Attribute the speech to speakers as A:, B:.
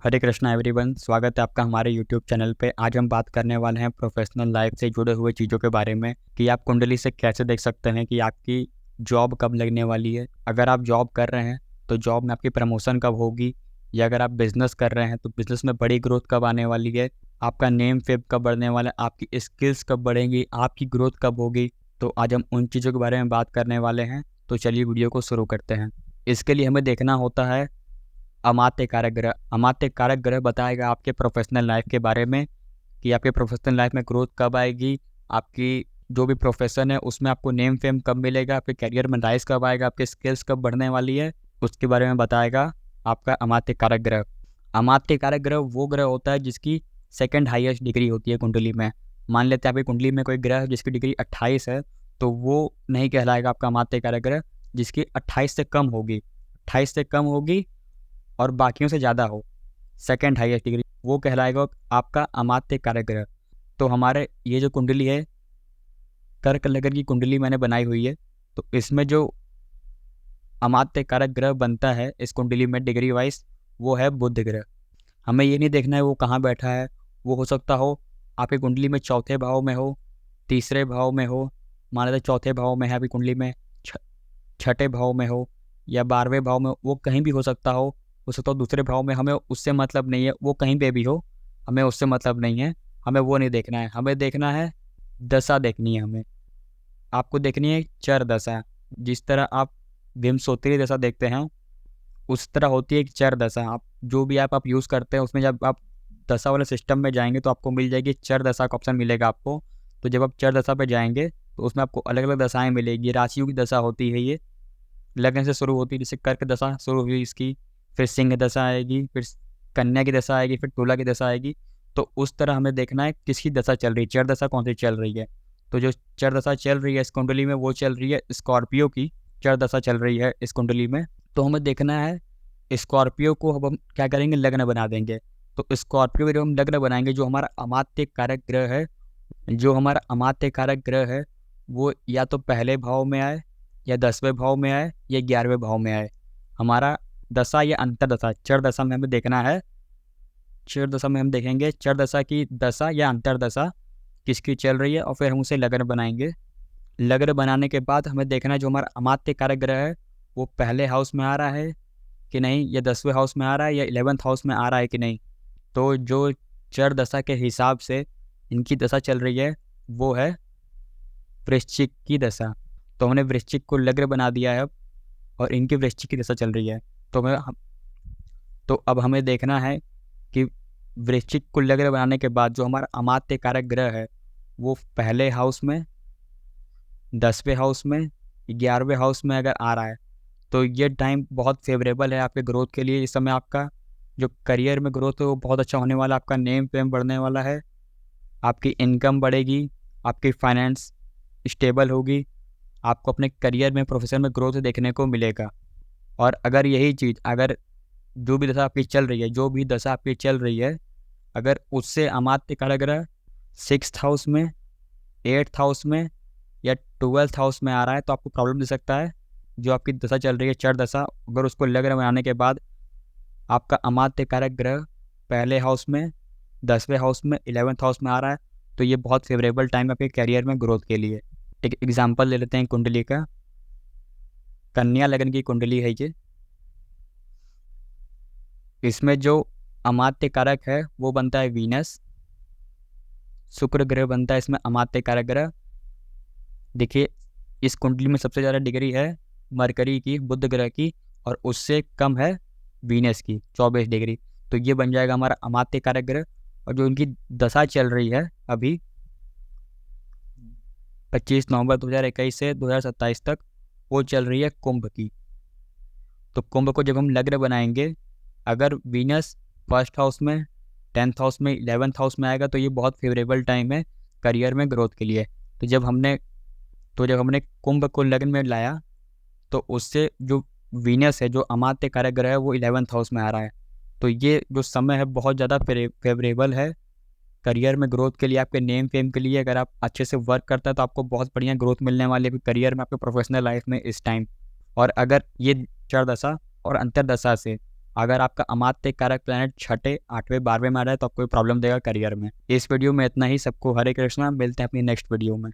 A: हरे Krishna everyone, स्वागत है आपका हमारे यूट्यूब चैनल पे। आज हम बात करने वाले हैं प्रोफेशनल लाइफ से जुड़े हुए चीज़ों के बारे में कि आप कुंडली से कैसे देख सकते हैं कि आपकी जॉब कब लगने वाली है। अगर आप जॉब कर रहे हैं तो जॉब में आपकी प्रमोशन कब होगी, या अगर आप बिज़नेस कर रहे हैं तो बिज़नेस में बड़ी ग्रोथ कब आने वाली है, आपका नेम फेम कब बढ़ने वाला है, आपकी स्किल्स कब बढ़ेंगी, आपकी ग्रोथ कब होगी। तो आज हम उन चीज़ों के बारे में बात करने वाले हैं। तो चलिए वीडियो को शुरू करते हैं। इसके लिए हमें देखना होता है अमात्य कारक ग्रह। अमात्य कारक ग्रह बताएगा आपके प्रोफेशनल लाइफ के बारे में कि आपके प्रोफेशनल लाइफ में ग्रोथ कब आएगी, आपकी जो भी प्रोफेशन है उसमें आपको नेम फेम कब मिलेगा, आपके करियर में राइज कब आएगा, आपकी स्किल्स कब बढ़ने वाली है, उसके बारे में बताएगा आपका अमात्य कारक ग्रह। अमात्य कारक ग्रह वो ग्रह होता है जिसकी सेकंड हाईएस्ट डिग्री होती है कुंडली में। मान लेते हैं आपकी कुंडली में कोई ग्रह जिसकी डिग्री 28 है, तो वो नहीं कहलाएगा आपका अमात्य कारक ग्रह। जिसकी 28 से कम होगी, 28 से कम होगी और बाकियों से ज़्यादा हो, सेकंड हाईएस्ट डिग्री, वो कहलाएगा आपका अमात्य कारक ग्रह। तो हमारे ये जो कुंडली है, कर्क लग्न की कुंडली मैंने बनाई हुई है, तो इसमें जो अमात्य कारक ग्रह बनता है इस कुंडली में डिग्री वाइज, वो है बुध ग्रह। हमें ये नहीं देखना है वो कहाँ बैठा है। वो हो सकता हो आपकी कुंडली में चौथे भाव में हो, तीसरे भाव में हो, मान लेते चौथे भाव में है आपकी कुंडली में, छठे भाव में हो या 12वें भाव में, वो कहीं भी हो सकता हो। तो दूसरे भाव में, हमें उससे मतलब नहीं है, वो कहीं पे भी हो, हमें उससे मतलब नहीं है। हमें वो नहीं देखना है, हमें देखना है दशा देखनी है। हमें आपको देखनी है चर दशा। जिस तरह आप विंशोत्तरी दशा देखते हैं उस तरह होती है एक चर दशा। आप जो भी आप यूज़ करते हैं उसमें जब आप दशा वाले सिस्टम में जाएंगे तो आपको मिल जाएगी चर दशा का ऑप्शन मिलेगा आपको। तो जब आप चर दशा पे जाएंगे तो उसमें आपको अलग अलग दशाएं मिलेगी। राशियों की दशा होती है ये, लग्न से शुरू होती है। जैसे कर्क दशा शुरू हुई इसकी, फिर सिंह दशा आएगी, फिर कन्या की दशा आएगी, फिर तुला की दशा आएगी। तो उस तरह हमें देखना है किसकी दशा चल रही है, चर दशा कौन सी चल रही है। तो जो चर दशा चल रही है इस कुंडली में वो चल रही है स्कॉर्पियो की चर दशा चल रही है इस कुंडली में। तो हमें देखना है स्कॉर्पियो को अब हम क्या करेंगे, लग्न बना देंगे। तो स्कॉर्पियो को जब हम लग्न बनाएंगे, जो हमारा अमात्य कारक ग्रह है, जो हमारा अमात्य कारक ग्रह है वो या तो पहले भाव में आए, या 10वें भाव में आए, या 11वें भाव में आए। हमारा दशा या अंतर दशा, चर दशा में हमें देखना है। चर दशा में हम देखेंगे चर दशा की दशा या अंतर दशा किसकी चल रही है, और फिर हम उसे लग्न बनाएंगे। लग्न बनाने के बाद हमें देखना है जो हमारा अमात्य कारक ग्रह है वो पहले हाउस में आ रहा है कि नहीं, या 10वें हाउस में आ रहा है, या 11th हाउस में आ रहा है कि नहीं। तो जो चर दशा के हिसाब से इनकी दशा चल रही है वो है वृश्चिक की दशा। तो हमने वृश्चिक को लग्न बना दिया है अब, और इनकी वृश्चिक की दशा चल रही है। तो अब हमें देखना है कि वृश्चिक को लग्न बनाने के बाद जो हमारा अमात्य कारक ग्रह है वो पहले हाउस में, 10वें हाउस में, 11वें हाउस में अगर आ रहा है तो ये टाइम बहुत फेवरेबल है आपके ग्रोथ के लिए। इस समय आपका जो करियर में ग्रोथ है वो बहुत अच्छा होने वाला है, आपका नेम फेम बढ़ने वाला है, आपकी इनकम बढ़ेगी, आपकी फाइनेंस स्टेबल होगी, आपको अपने करियर में, प्रोफेशन में ग्रोथ देखने को मिलेगा। और अगर यही चीज़, अगर जो भी दशा आपकी चल रही है, जो भी दशा आपकी चल रही है, अगर उससे अमात्य कारक ग्रह 6th हाउस में, 8th हाउस में, या 12th हाउस में आ रहा है तो आपको प्रॉब्लम दे सकता है। जो आपकी दशा चल रही है चर दशा, अगर उसको लग्न बनाने के बाद आपका अमात्य कारक ग्रह पहले हाउस में, 10वें हाउस में, 11th हाउस में आ रहा है तो ये बहुत फेवरेबल टाइम है आपके करियर में ग्रोथ के लिए। एक एग्जाम्पल ले लेते हैं कुंडली का। कन्या लग्न की कुंडली है ये। इसमें जो अमात्य कारक है वो बनता है वीनस, शुक्र ग्रह बनता है इसमें अमात्य कारक ग्रह। देखिए इस कुंडली में सबसे ज़्यादा डिग्री है मरकरी की, बुध ग्रह की, और उससे कम है वीनस की 24 डिग्री। तो ये बन जाएगा हमारा अमात्य कारक ग्रह। और जो इनकी दशा चल रही है अभी 25 नवंबर 2021 से 2027 तक, वो चल रही है कुंभ की। तो कुंभ को जब हम लग्न बनाएंगे, अगर वीनस फर्स्ट हाउस में, 10th हाउस में, 11th हाउस में आएगा तो ये बहुत फेवरेबल टाइम है करियर में ग्रोथ के लिए। तो जब हमने कुंभ को लग्न में लाया तो उससे जो वीनस है, जो अमात्य कारक ग्रह है, वो 11th हाउस में आ रहा है। तो ये जो समय है बहुत ज़्यादा फेवरेबल है करियर में ग्रोथ के लिए, आपके नेम फेम के लिए। अगर आप अच्छे से वर्क करते हैं तो आपको बहुत बढ़िया ग्रोथ मिलने वाली है करियर में, आपके प्रोफेशनल लाइफ में इस टाइम। और अगर ये चर दशा और अंतर दशा से अगर आपका अमात्य कारक प्लैनेट छठे, 8वें, 12वें में आ रहा है तो आपको प्रॉब्लम देगा करियर में। इस वीडियो में इतना ही। सबको हरे कृष्णा, मिलते हैं अपनी नेक्स्ट वीडियो में।